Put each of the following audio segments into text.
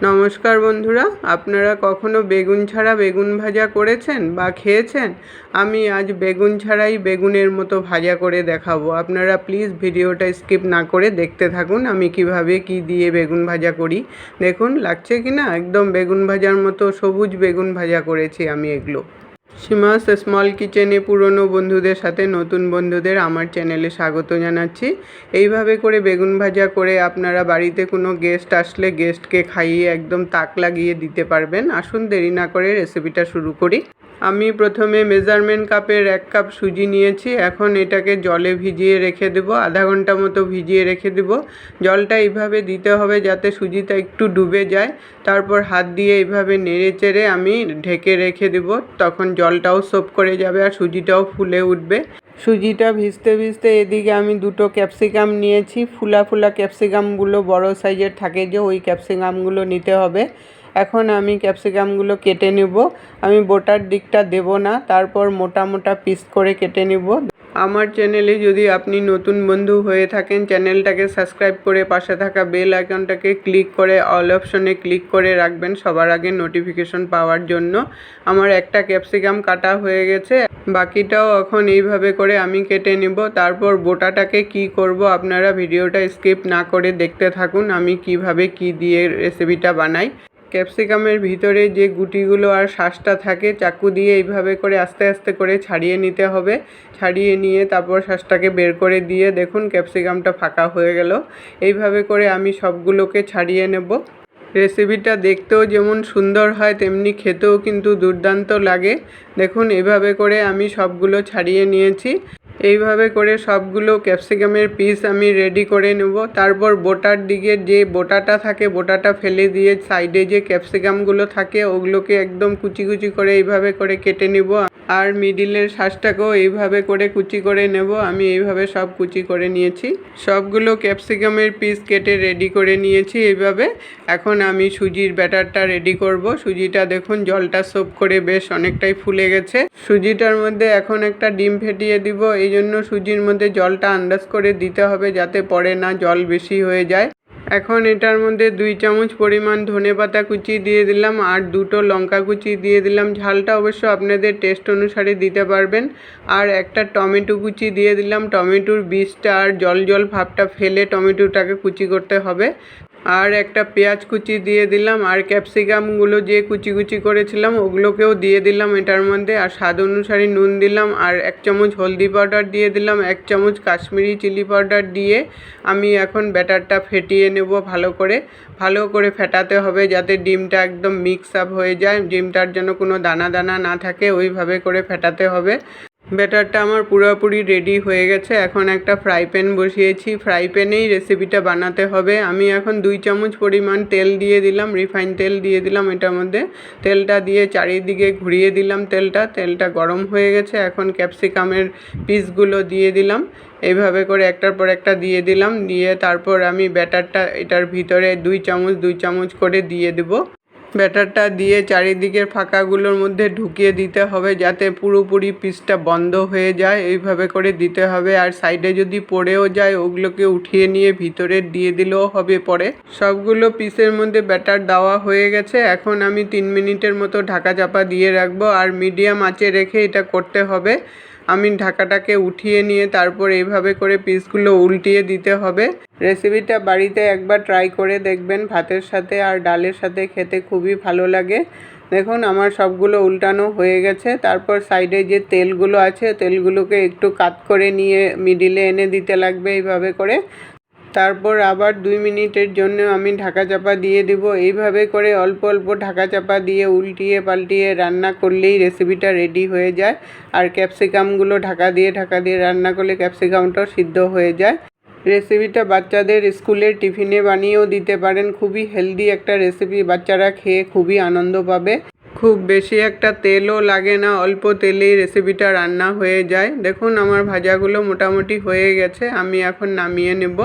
নমস্কার বন্ধুরা, আপনারা কখনো বেগুন ছাড়া বেগুন ভাজা করেছেন বা খেয়েছেন? আমি আজ বেগুন ছাড়াই বেগুনের মতো ভাজা করে দেখাবো। আপনারা প্লিজ ভিডিওটা স্কিপ না করে দেখতে থাকুন আমি কিভাবে কি দিয়ে বেগুন ভাজা করি। দেখুন লাগছে কি না, একদম বেগুন ভাজার মতো সবুজ বেগুন ভাজা করেছি আমি এগুলো। সীমাস স্মল কিচেনে পুরনো বন্ধুদের সাথে নতুন বন্ধুদের আমার চ্যানেলে স্বাগত জানাচ্ছি। এইভাবে করে বেগুন ভাজা করে আপনারা বাড়িতে কোনো গেস্ট আসলে গেস্টকে খাইয়ে একদম তাক লাগিয়ে দিতে পারবেন। আসুন দেরি না করে রেসিপিটা শুরু করি। আমি প্রথমে মেজারমেন্ট কাপের 1 কাপ সুজি নিয়েছি। এখন এটাকে জলে ভিজিয়ে রেখে দেবো, আধা ঘন্টা মতো ভিজিয়ে রেখে দেবো। জলটা এইভাবে দিতে হবে যাতে সুজিটা একটু ডুবে যায়। তারপর হাত দিয়ে এইভাবে নেড়ে চেড়ে আমি ঢেকে রেখে দেবো, তখন জলটাও সোপ করে যাবে আর সুজিটাও ফুলে উঠবে। সুজিটা ভিজতে ভিজতে এদিকে আমি 2টো ক্যাপসিকাম নিয়েছি। ফুলা ফুলা ক্যাপসিকামগুলো বড় সাইজের থাকে যে, ওই ক্যাপসিকামগুলো নিতে হবে। এখন আমি ক্যাপসিকামগুলো কেটে নেব। আমি বোটার দিকটা দেব না, তারপর মোটা মোটা পিস করে কেটে নেব। আমার চ্যানেলে যদি আপনি নতুন বন্ধু হয়ে থাকেন, চ্যানেলটাকে সাবস্ক্রাইব করে পাশে থাকা বেল আইকনটাকে ক্লিক করে অল অপশনে ক্লিক করে রাখবেন সবার আগে নোটিফিকেশন পাওয়ার জন্য। আমার একটা ক্যাপসিকাম কাটা হয়ে গেছে, বাকিটাও এখন এইভাবে করে আমি কেটে নেব। তারপর বোটাটাকে কি করব আপনারা ভিডিওটা স্কিপ না করে দেখতে থাকুন আমি কিভাবে কি দিয়ে রেসিপিটা বানাই। ক্যাপসিকামের ভিতরে যে গুটিগুলো আর শাঁসটা থাকে, চাকু দিয়ে এইভাবে করে আস্তে আস্তে করে ছাড়িয়ে নিতে হবে। ছাড়িয়ে নিয়ে তারপর শাঁসটাকে বের করে দিয়ে দেখুন ক্যাপসিকামটা ফাঁকা হয়ে গেল। এইভাবে করে আমি সবগুলোকে ছাড়িয়ে নেব। রেসিপিটা দেখতেও যেমন সুন্দর হয় তেমনি খেতেও কিন্তু দুর্দান্ত লাগে। দেখুন এইভাবে করে আমি সবগুলো ছাড়িয়ে নিয়েছি। এইভাবে করে সবগুলো ক্যাপসিকামের পিস আমি রেডি করে নেব। তারপর বোটার দিকে যে বোটাটা থাকে বোটাটা ফেলে দিয়ে সাইডে যে ক্যাপসিকামগুলো থাকে ওগুলোকে একদম কুচি কুচি করে এইভাবে করে কেটে নেব। আর মিডিলের শাঁসটাকেও এইভাবে করে কুচি করে নেব। আমি এইভাবে সব কুচি করে নিয়েছি। সবগুলো ক্যাপসিকামের পিস কেটে রেডি করে নিয়েছি এইভাবে। এখন আমি সুজির ব্যাটারটা রেডি করব। সুজিটা দেখুন জলটা সোপ করে বেশ অনেকটাই ফুলে গেছে। সুজিটার মধ্যে এখন একটা ডিম ফেটিয়ে দিব। এই জন্য সুজির মধ্যে জলটা আন্দাজ করে দিতে হবে যাতে পরে না জল বেশি হয়ে যায়। এখন এটার মধ্যে 2 চামচ পরিমাণ ধনেপাতা কুচি দিয়ে দিলাম আর 2টো লঙ্কা কুচি দিয়ে দিলাম। ঝালটা অবশ্য আপনাদের টেস্ট অনুসারে দিতে পারবেন। আর একটা টমেটো কুচি দিয়ে দিলাম। টমেটোর বীজটা আর জল জল ভাবটা ফেলে টমেটোটাকে কুচি করতে হবে। আর একটা পেঁয়াজ কুচি দিয়ে দিলাম আর ক্যাপসিকামগুলো যে কুচি কুচি করেছিলাম ওগুলোকেও দিয়ে দিলাম এটার মধ্যে। আর স্বাদ অনুসারে নুন দিলাম আর 1 চামচ হলদি পাউডার দিয়ে দিলাম, 1 চামচ কাশ্মীরি চিলি পাউডার দিয়ে আমি এখন ব্যাটারটা ফেটিয়ে নেব। ভালো করে ফেটাতে হবে যাতে ডিমটা একদম মিক্স আপ হয়ে যায়, ডিমটার যেন কোনো দানা দানা না থাকে, ওইভাবে করে ফেটাতে হবে। ব্যাটারটা আমার পুরোপুরি রেডি হয়ে গেছে। এখন একটা ফ্রাই প্যান বসিয়েছি, ফ্রাই প্যানেই রেসিপিটা বানাতে হবে। আমি এখন 2 চামচ পরিমাণ তেল দিয়ে দিলাম, রিফাইন তেল দিয়ে দিলাম এটার মধ্যে। তেলটা দিয়ে চারিদিকে ঘুরিয়ে দিলাম তেলটা গরম হয়ে গেছে। এখন ক্যাপসিকামের পিসগুলো দিয়ে দিলাম, এইভাবে করে একটার পর একটা দিয়ে দিলাম। দিয়ে তারপর আমি ব্যাটারটা এটার ভিতরে 2 চামচ করে দিয়ে দেবো। ব্যাটারটা দিয়ে চারিদিকের ফাঁকাগুলোর মধ্যে ঢুকিয়ে দিতে হবে যাতে পুরোপুরি পিসটা বন্ধ হয়ে যায়, এইভাবে করে দিতে হবে। আর সাইডে যদি পড়েও যায় ওগুলোকে উঠিয়ে নিয়ে ভিতরে দিয়ে দিলেও হবে পরে। সবগুলো পিসের মধ্যে ব্যাটার দেওয়া হয়ে গেছে। এখন আমি 3 মিনিটের মতো ঢাকা চাপা দিয়ে রাখবো আর মিডিয়াম আঁচে রেখে এটা করতে হবে। আমি ঢাকাটাকে উঠিয়ে নিয়ে তারপর এইভাবে করে পিসগুলো উল্টিয়ে দিতে হবে। রেসিপিটা বাড়িতে একবার ট্রাই করে দেখবেন, ভাতের সাথে আর ডালের সাথে খেতে খুবই ভালো লাগে। দেখুন আমার সবগুলো উল্টানো হয়ে গেছে। তারপর সাইডে যে তেলগুলো আছে তেলগুলোকে একটু কাট করে নিয়ে মিডিলে এনে দিতে লাগবে এইভাবে করে। তারপর আবার 2 মিনিটের জন্য আমি ঢাকা চাপা দিয়ে দেব। এইভাবে করে অল্প অল্প ঢাকা চাপা দিয়ে উল্টিয়ে পাল্টিয়ে রান্না করলেই রেসিপিটা রেডি হয়ে যায়। আর ক্যাপসিকামগুলো ঢাকা দিয়ে রান্না করলে ক্যাপসিকামটাও সিদ্ধ হয়ে যায়। রেসিপিটা বাচ্চাদের স্কুলের টিফিনে বানিয়েও দিতে পারেন। খুবই হেলদি একটা রেসিপি, বাচ্চারা খেয়ে খুবই আনন্দ পাবে। খুব বেশি একটা তেলও লাগে না, অল্প তেলেই রেসিপিটা রান্না হয়ে যায়। দেখুন আমার ভাজাগুলো মোটামুটি হয়ে গেছে, আমি এখন নামিয়ে নেব।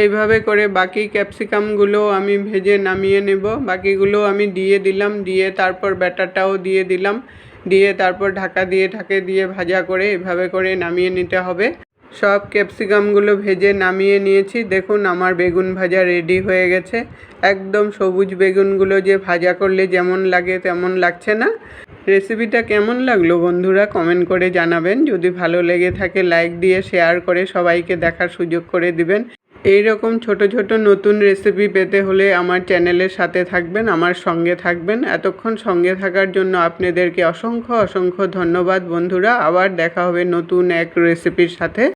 এইভাবে করে বাকি ক্যাপসিকামগুলো আমি ভেজে নামিয়ে নেব। বাকিগুলো আমি দিয়ে দিলাম, দিয়ে তারপর ব্যাটারটাও দিয়ে দিলাম, দিয়ে তারপর ঢাকা দিয়ে ভাজা করে এভাবে করে নামিয়ে নিতে হবে। সব ক্যাপসিকামগুলো ভেজে নামিয়ে নিয়েছি। দেখুন আমার বেগুন ভাজা রেডি হয়ে গেছে। একদম সবুজ বেগুনগুলো যে ভাজা করলে যেমন লাগে তেমন লাগছে না। রেসিপিটা কেমন লাগলো বন্ধুরা কমেন্ট করে জানাবেন। যদি ভালো লেগে থাকে লাইক দিয়ে শেয়ার করে সবাইকে দেখার সুযোগ করে দিবেন। এই রকম ছোট ছোট নতুন রেসিপি পেতে হলে আমার চ্যানেলের সাথে থাকবেন, আমার সঙ্গে থাকবেন। এতক্ষণ সঙ্গে থাকার জন্য আপনাদেরকে অসংখ্য অসংখ্য ধন্যবাদ বন্ধুরা। আবার দেখা হবে নতুন এক রেসিপির সাথে।